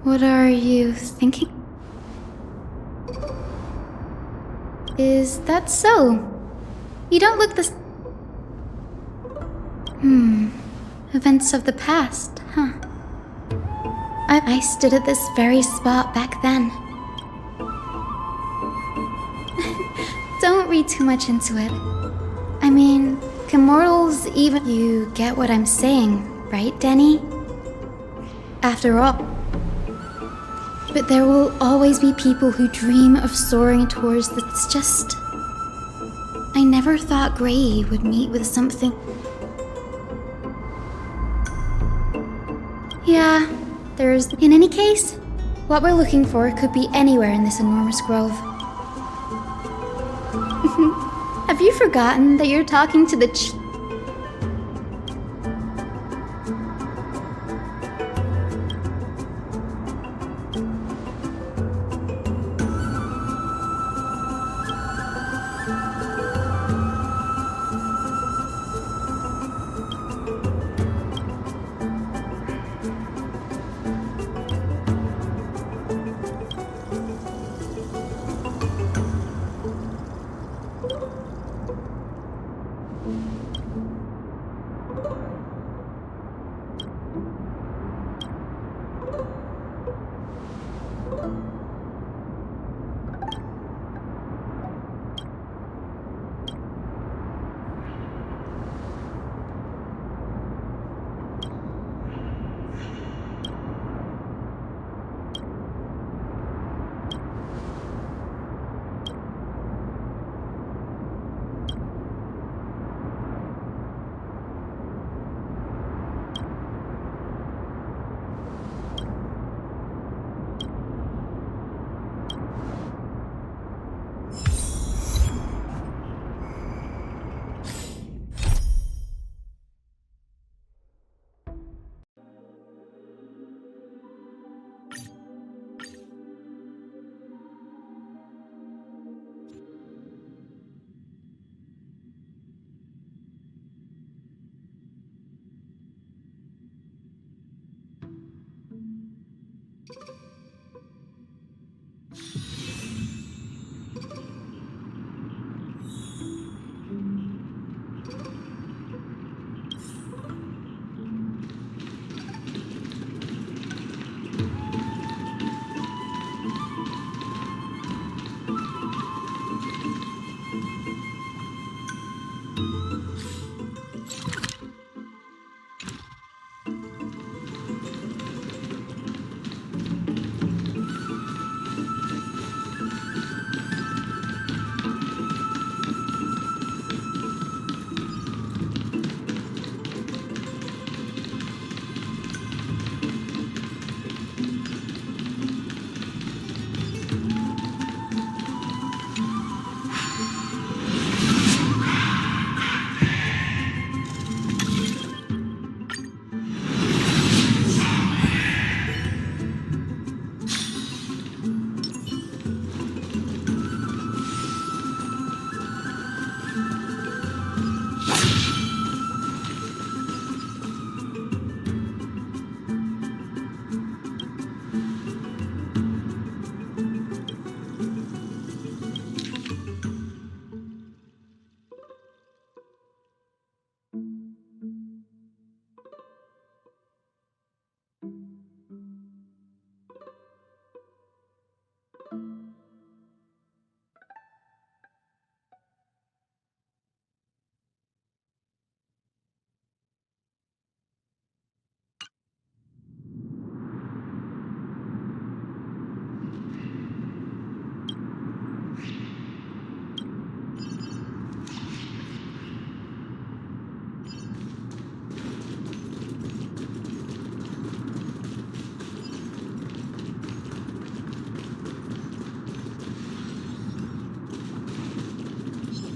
What are you thinking? Is that so? You don't look the events of the past, huh? I stood at this very spot back then. Don't read too much into it. I mean, can mortals even... You get what I'm saying, right, Denny? After all. But there will always be people who dream of soaring towards the... It's just... I never thought Gray would meet with something... Yeah, there's... In any case, what we're looking for could be anywhere in this enormous grove. Have you forgotten that you're talking to the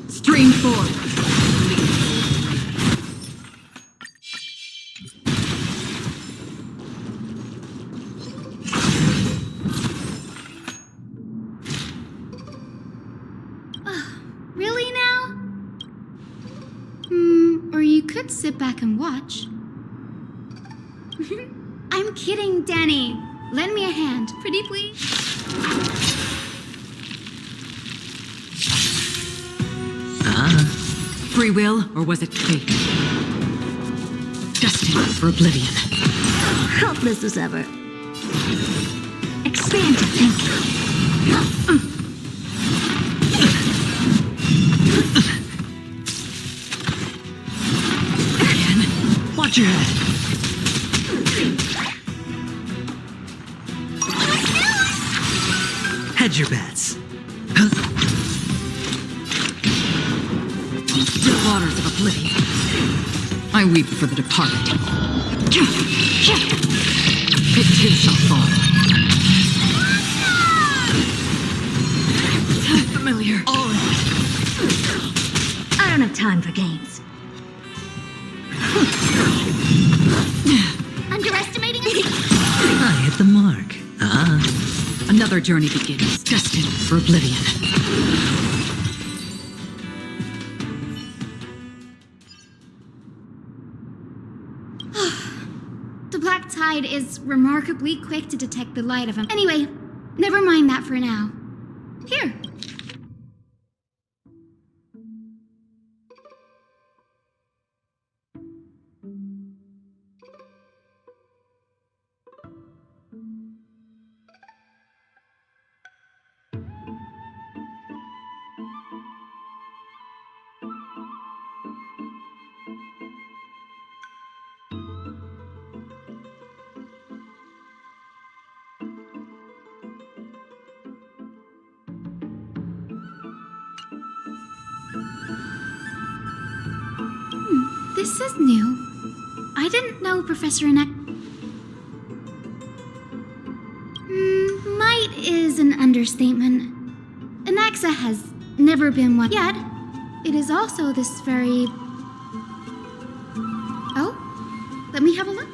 Stream 4. Really now? Or you could sit back and watch. I'm kidding, Danny. Lend me a hand, pretty please. Free will, or was it fate? Destined for oblivion. Helpless as ever. Expand your thinking. Again. Watch your head. Hedge your bets. Still waters of oblivion. I weep for the departed. It too shall fall. Familiar. I don't have time for games. Underestimating me? I hit the mark. Another journey begins, destined for oblivion. The black tide is remarkably quick to detect the light of him. Anyway, never mind that for now. Here. This is new. I didn't know Professor might is an understatement. Anaxa has never been one yet. It is also this very... Oh? Let me have a look.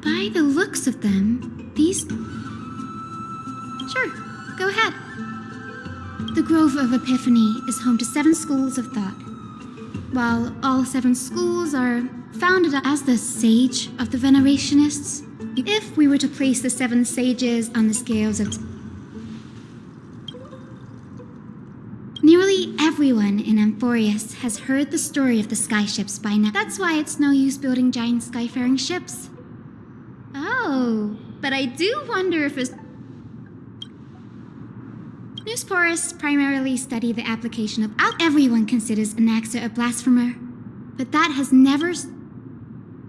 By the looks of them, these... Sure, go ahead. The Grove of Epiphany is home to 7 schools of thought. While all 7 schools are founded as the Sage of the Venerationists, if we were to place the 7 sages on the scales of... Nearly everyone in Amphorius has heard the story of the skyships by now. That's why it's no use building giant skyfaring ships. Oh, but I do wonder if it's... Newsporists primarily study the application of everyone considers Anaxa a blasphemer, but that has never...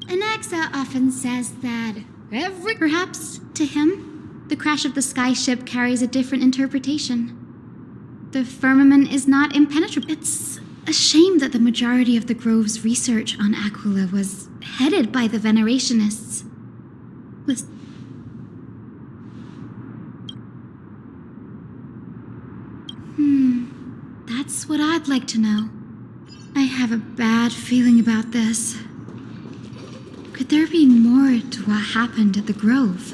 Anaxa often says that perhaps to him, the crash of the skyship carries a different interpretation. The firmament is not impenetrable. It's a shame that the majority of the Grove's research on Aquila was headed by the Venerationists. That's what I'd like to know. I have a bad feeling about this. Could there be more to what happened at the Grove?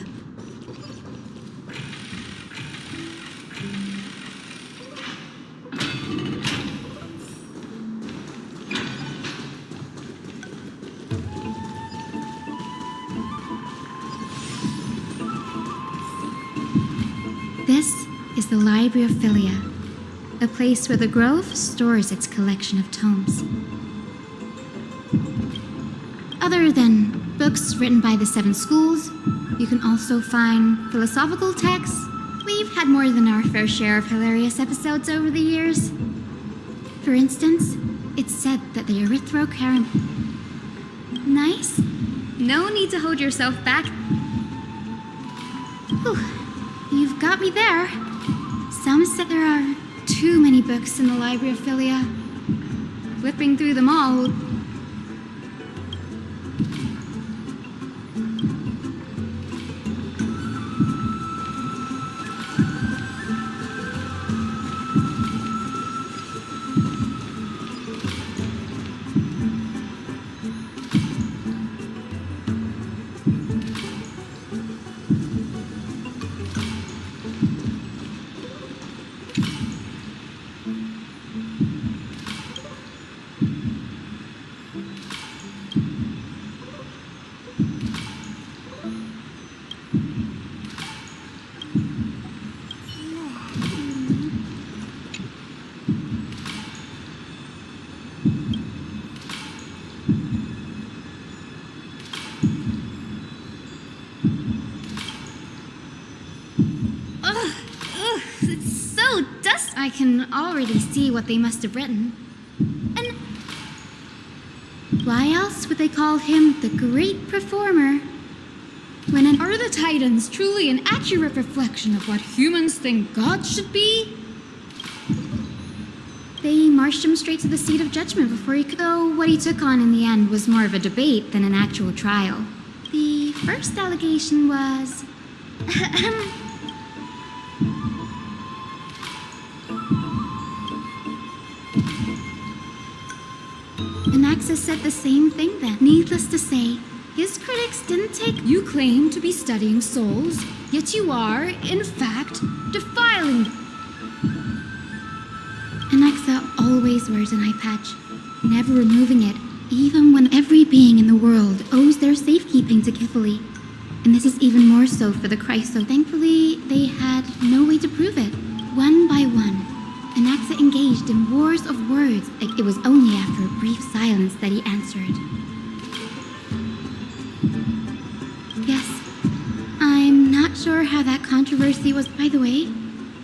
This is the Library of Philia, a place where the Grove stores its collection of tomes. Other than books written by the 7 schools, you can also find philosophical texts. We've had more than our fair share of hilarious episodes over the years. For instance, it's said that the erythrocarum... Nice. No need to hold yourself back. Whew. You've got me there. Some said there are too many books in the Library of Philia. Flipping through them all... dust! I can already see what they must have written. And why else would they call him the great performer? Are the Titans truly an accurate reflection of what humans think God should be? They marched him straight to the seat of judgment before he could. Though what he took on in the end was more of a debate than an actual trial. The first allegation was... Anaxis said the same thing then. Needless to say, his critics didn't take... You claim to be studying souls, yet you are, in fact, defiling... Anaxa always wears an eye patch, never removing it, even when every being in the world owes their safekeeping to Kifili. And this is even more so for the Christ, so thankfully they had no way to prove it. One by one, Anaxa engaged in wars of words. It was only after a brief silence that he answered. Yes, I'm not sure how that controversy was. By the way,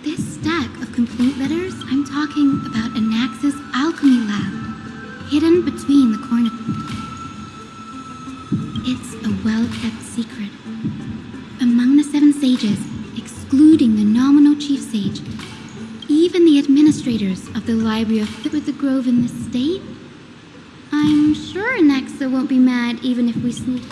this stack of complaint letters, I'm talking about Anax's alchemy lab, hidden between the corners. It's a well-kept secret. Among the 7 sages, excluding the nominal chief sage, even the administrators of the Library of Fit with the Grove in this state, I'm sure Anaxa won't be mad even if we sneak.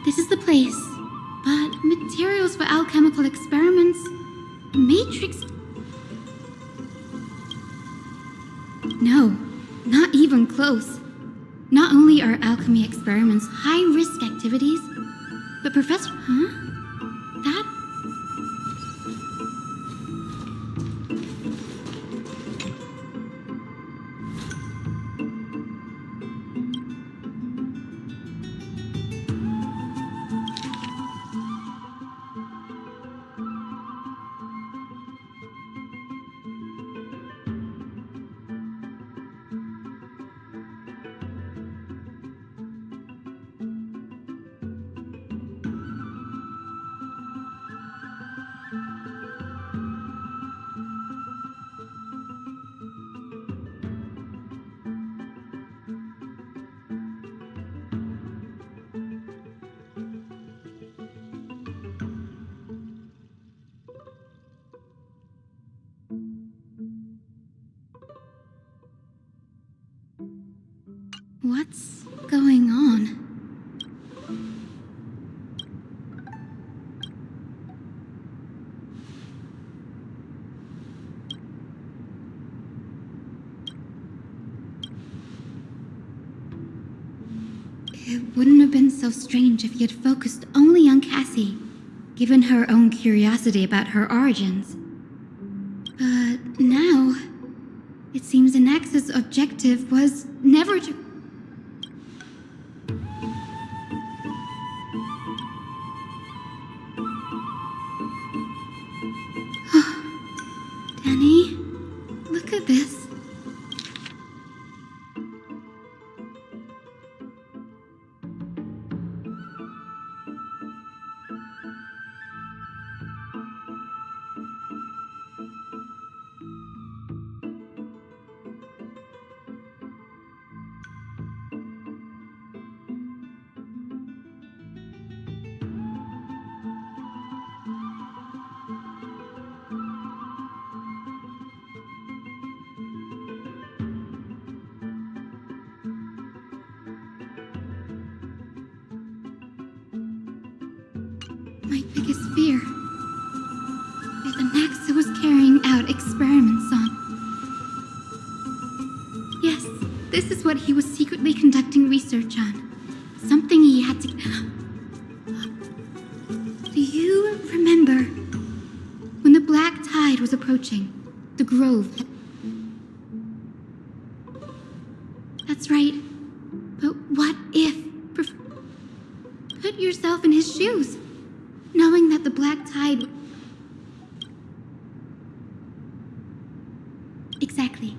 This is the place, but materials for alchemical experiments, matrix... No, not even close. Not only are alchemy experiments high-risk activities, but Professor... Huh? That... What's going on? It wouldn't have been so strange if he had focused only on Cassie, given her own curiosity about her origins. But now, it seems Anax's objective was never to... Danny, look at this. my biggest fear. If Anaxa was carrying out experiments on... Yes, this is what he was secretly conducting research on. Something he had to... Do you remember when the black tide was approaching the grove? That's right. But what if... Put yourself in his shoes, knowing that the black tide... Exactly.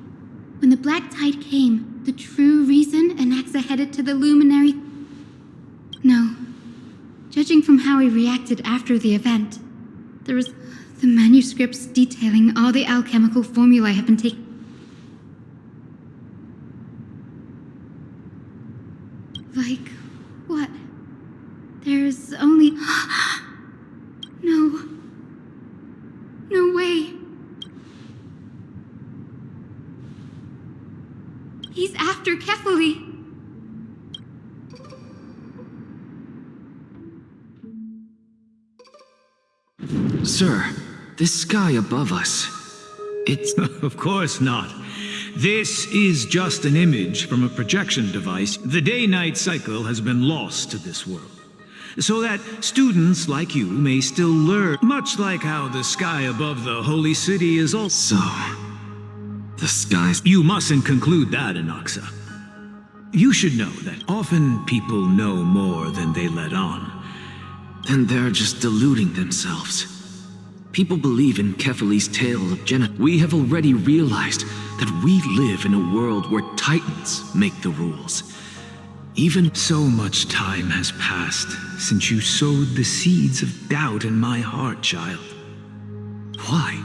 When the black tide came, the true reason Anaxa headed to the luminary... No. Judging from how he reacted after the event, there was the manuscripts detailing all the alchemical formulae have been taken... Like, what? There's only... No. No way. He's after Kefali. Sir, this sky above us, it's... Of course not. This is just an image from a projection device. The day-night cycle has been lost to this world, so that students like you may still learn, much like how the sky above the holy city is also... So, the skies... You mustn't conclude that, Anaxa. You should know that often people know more than they let on. Then they're just deluding themselves. People believe in Kefali's tale of genocide. We have already realized that we live in a world where titans make the rules. Even so much time has passed since you sowed the seeds of doubt in my heart, child. Why?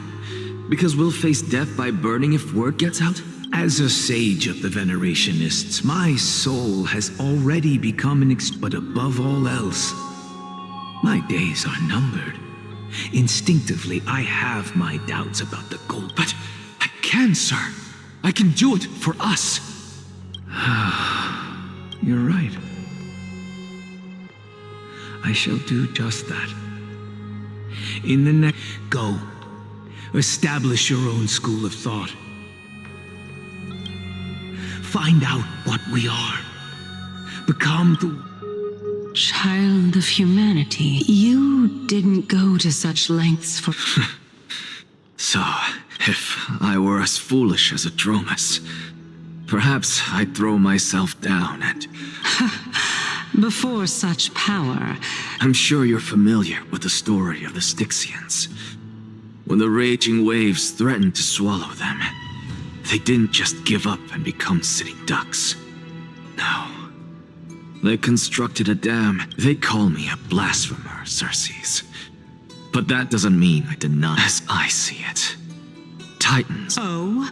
Because we'll face death by burning if word gets out? As a sage of the Venerationists, my soul has already become but above all else, my days are numbered. Instinctively, I have my doubts about the goal, but I can, sir. I can do it for us. You're right. I shall do just that. In the next... Go. Establish your own school of thought. Find out what we are. Become the... Child of humanity, you didn't go to such lengths for... So, if I were as foolish as a Dromus, perhaps I'd throw myself down and... Before such power... I'm sure you're familiar with the story of the Styxians. When the raging waves threatened to swallow them, they didn't just give up and become sitting ducks. No. They constructed a dam. They call me a blasphemer, Xerxes. But that doesn't mean I deny as I see it. Titans. Oh,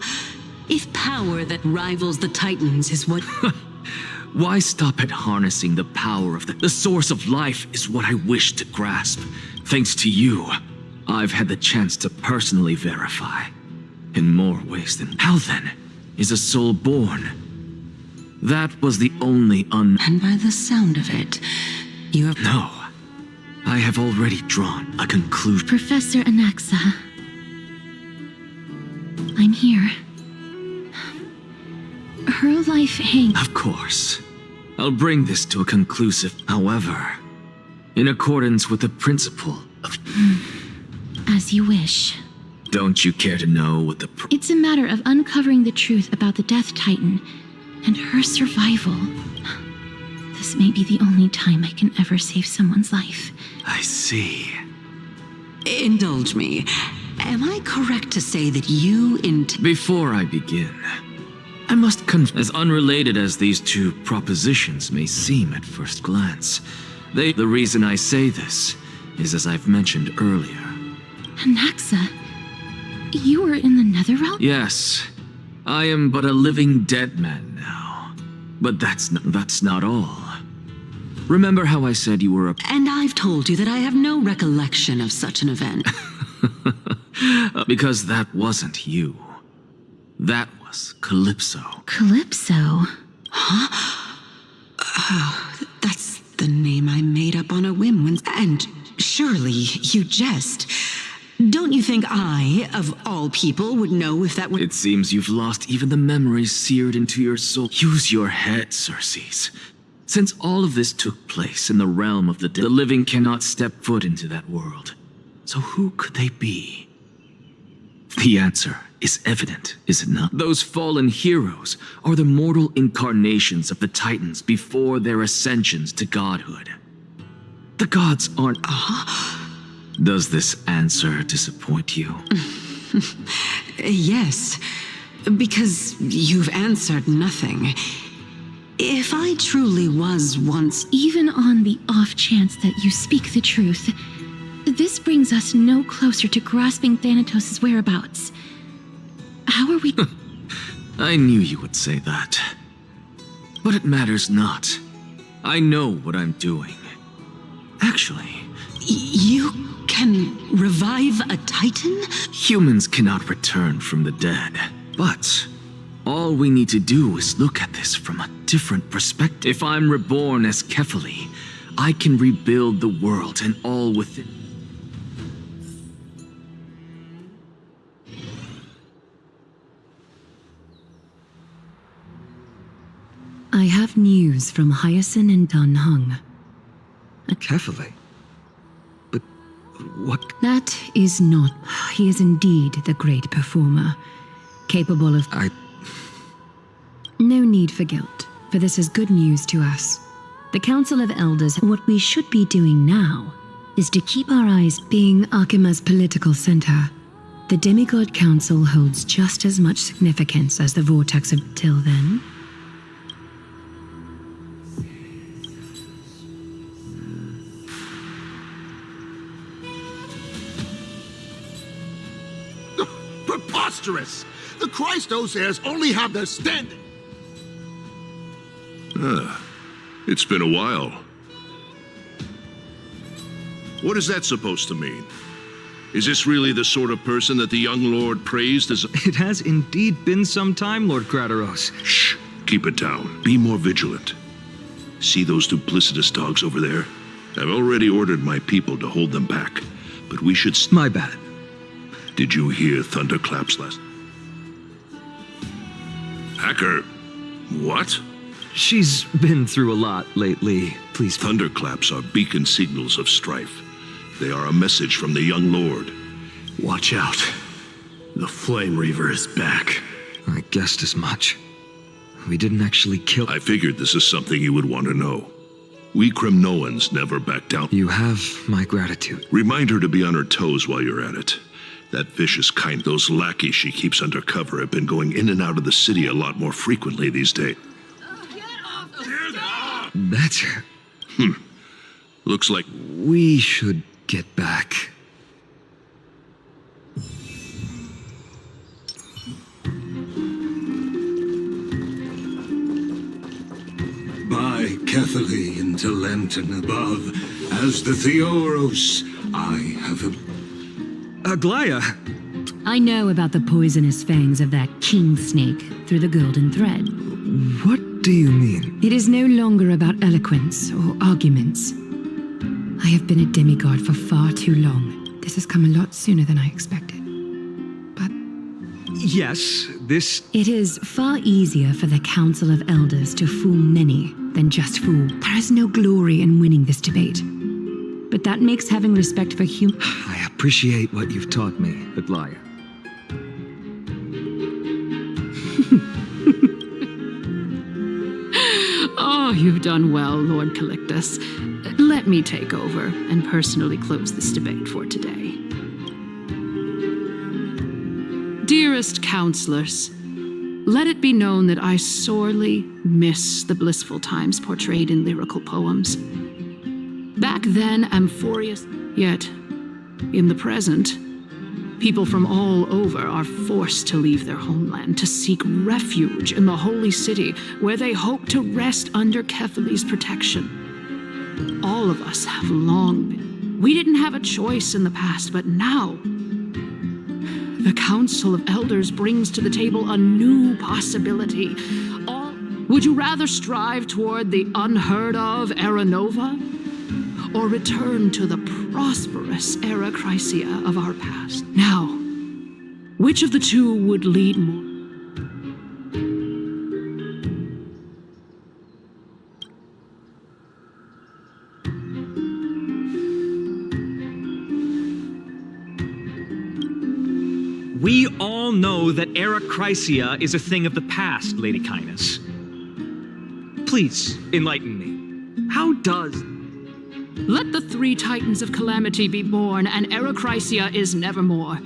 if power that rivals the Titans is what... Why stop at harnessing the power of the source of life is what I wish to grasp. Thanks to you, I've had the chance to personally verify. In more ways than... How then is a soul born? That was the only And by the sound of it, you have... No. I have already drawn a conclusion. Professor Anaxa. I'm here. Her life hangs... Of course. I'll bring this to a conclusive... However, in accordance with the principle of... As you wish. Don't you care to know what the... It's a matter of uncovering the truth about the Death Titan and her survival. This may be the only time I can ever save someone's life. I see. Indulge me. Am I correct to say that you Before I begin, I must as unrelated as these two propositions may seem at first glance, the reason I say this is as I've mentioned earlier. Anaxa, you were in the Netherrealm? Yes, I am but a living dead man now. But that's not all. Remember how I said you were a... And I've told you that I have no recollection of such an event. Because that wasn't you. That was Calypso. Calypso? Huh? Oh, that's the name I made up on a whim when... And Surely you jest. Don't you think I, of all people, would know if that would— It seems you've lost even the memories seared into your soul. Use your head, Circes. Since all of this took place in the realm of the dead, the living cannot step foot into that world. So who could they be? The answer is evident, is it not? Those fallen heroes are the mortal incarnations of the Titans before their ascensions to godhood. The gods aren't— Does this answer disappoint you? Yes, because you've answered nothing. If I truly was once— Even on the off chance that you speak the truth, this brings us no closer to grasping Thanatos' whereabouts. How are we— I knew you would say that. But it matters not. I know what I'm doing. Actually, You can revive a Titan? humans cannot return from the dead. But all we need to do is look at this from a different perspective. If I'm reborn as Kefali, I can rebuild the world and all within. I have news from Hyacinth and Dan Hung. Kefali? But what? That is not— He is indeed the great performer, capable of— No need for guilt, for this is good news to us. The Council of Elders— What we should be doing now is to keep our eyes— Being Akima's political center, the Demigod Council holds just as much significance as the Vortex of till then. Preposterous! The Christos heirs only have their standing. It's been a while. What is that supposed to mean? Is this really the sort of person that the young lord praised as— It has indeed been some time, Lord Krateros. Shh! Keep it down. Be more vigilant. See those duplicitous dogs over there? I've already ordered my people to hold them back, but we should— My bad. Did you hear thunderclaps last— Hacker, what? She's been through a lot lately. Please. Thunderclaps are beacon signals of strife. They are a message from the young lord. Watch out. The Flame Reaver is back. I guessed as much. We didn't actually kill— I figured this is something you would want to know. We Kremnoans never back down. You have my gratitude. Remind her to be on her toes while you're at it. That vicious kind, those lackeys she keeps under cover, have been going in and out of the city a lot more frequently these days. That's her. Looks like— We should get back. By Kefali into Lenten above, as the Theoros, I have a— Aglaya! I know about the poisonous fangs of that king snake through the golden thread. What do you mean? It is no longer about eloquence or arguments. I have been a demigod for far too long. This has come a lot sooner than I expected. But Yes, this— it is far easier for the Council of Elders to fool many than just fool. There is no glory in winning this debate. But that makes having respect for human— I appreciate what you've taught me, Aglaya. Oh, you've done well, Lord Calictus. Let me take over and personally close this debate for today. Dearest counselors, let it be known that I sorely miss the blissful times portrayed in lyrical poems. Back then, Amphorius, yet in the present, people from all over are forced to leave their homeland to seek refuge in the holy city where they hope to rest under Kefali's protection. All of us have long been. We didn't have a choice in the past, but now the Council of Elders brings to the table a new possibility. Would you rather strive toward the unheard of Aranova? or return to the prosperous Arachrysia of our past. Now, which of the two would lead more? We all know that Arachrysia is a thing of the past, Lady Kindness. Please, enlighten me. How does... Let the three titans of calamity be born, and Arachrysia is nevermore.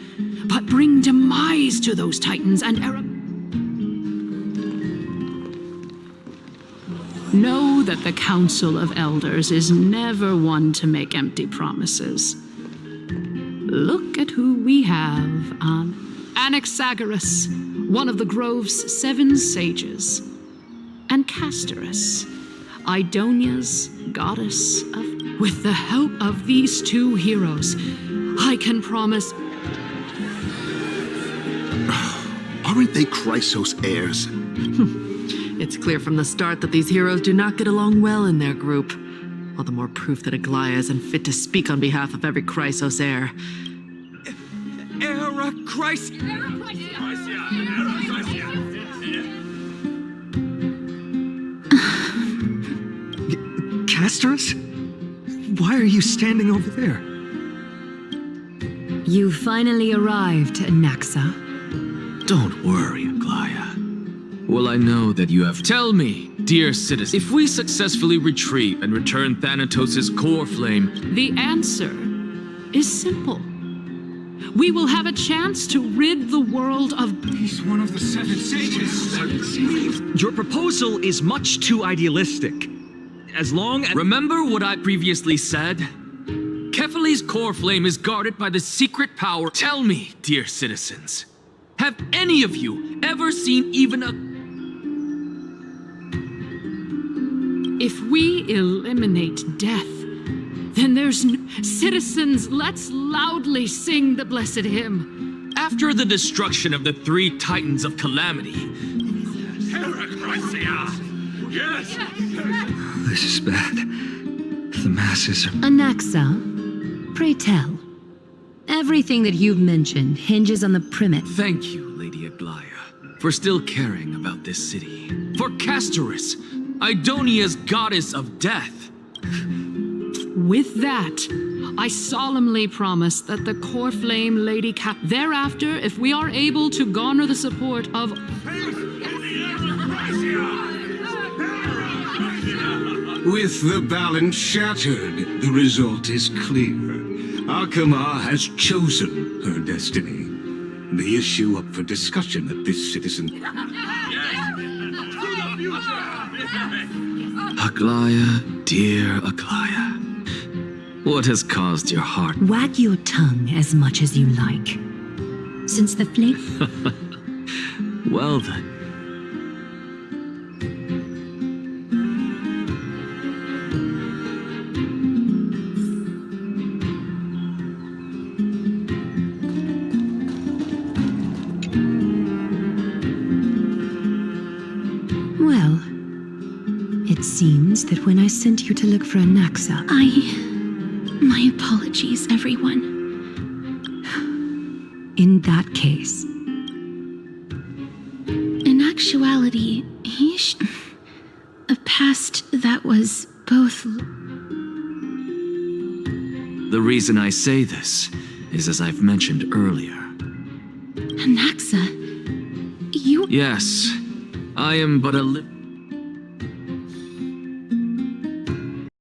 But bring demise to those titans, and Know that the Council of Elders is never one to make empty promises. Look at who we have on Anaxagoras, one of the Grove's 7 sages, and Castorus, Idonia's goddess of... With the help of these 2 heroes, I can promise... Aren't they Chrysos heirs? It's clear from the start that these heroes do not get along well in their group. All the more proof that Aglaia is unfit to speak on behalf of every Chrysos heir. Castorus? Why are you standing over there? You finally arrived, Naxa. Don't worry, Aglaia. Well, I know that you have... Tell me, dear citizen, if we successfully retrieve and return Thanatos' core flame... The answer is simple. We will have a chance to rid the world of... He's one of the 7 sages. Your proposal is much too idealistic. As long as... Remember what I previously said? Kephale's core flame is guarded by the secret power. Tell me, dear citizens, have any of you ever seen even a... If we eliminate death, then there's no... Citizens, let's loudly sing the blessed hymn. After the destruction of the 3 titans of calamity... Yes! This is bad. The masses are... Anaxa, pray tell. Everything that you've mentioned hinges on the premise. Thank you, Lady Aglaia, for still caring about this city. For Castorus, Idonia's goddess of death. With that, I solemnly promise that the core flame Lady Thereafter, if we are able to garner the support of... With the balance shattered, the result is clear. Akama has chosen her destiny. The issue up for discussion at this citizen... Aglaia, dear Aglaia, what has caused your heart? Wag your tongue as much as you like. Since the flame... Well then. Well, it seems that when I sent you to look for Anaxa... My apologies, everyone. In that case... In actuality, he's a past that was both... The reason I say this is as I've mentioned earlier. Anaxa, you... Yes, I am but a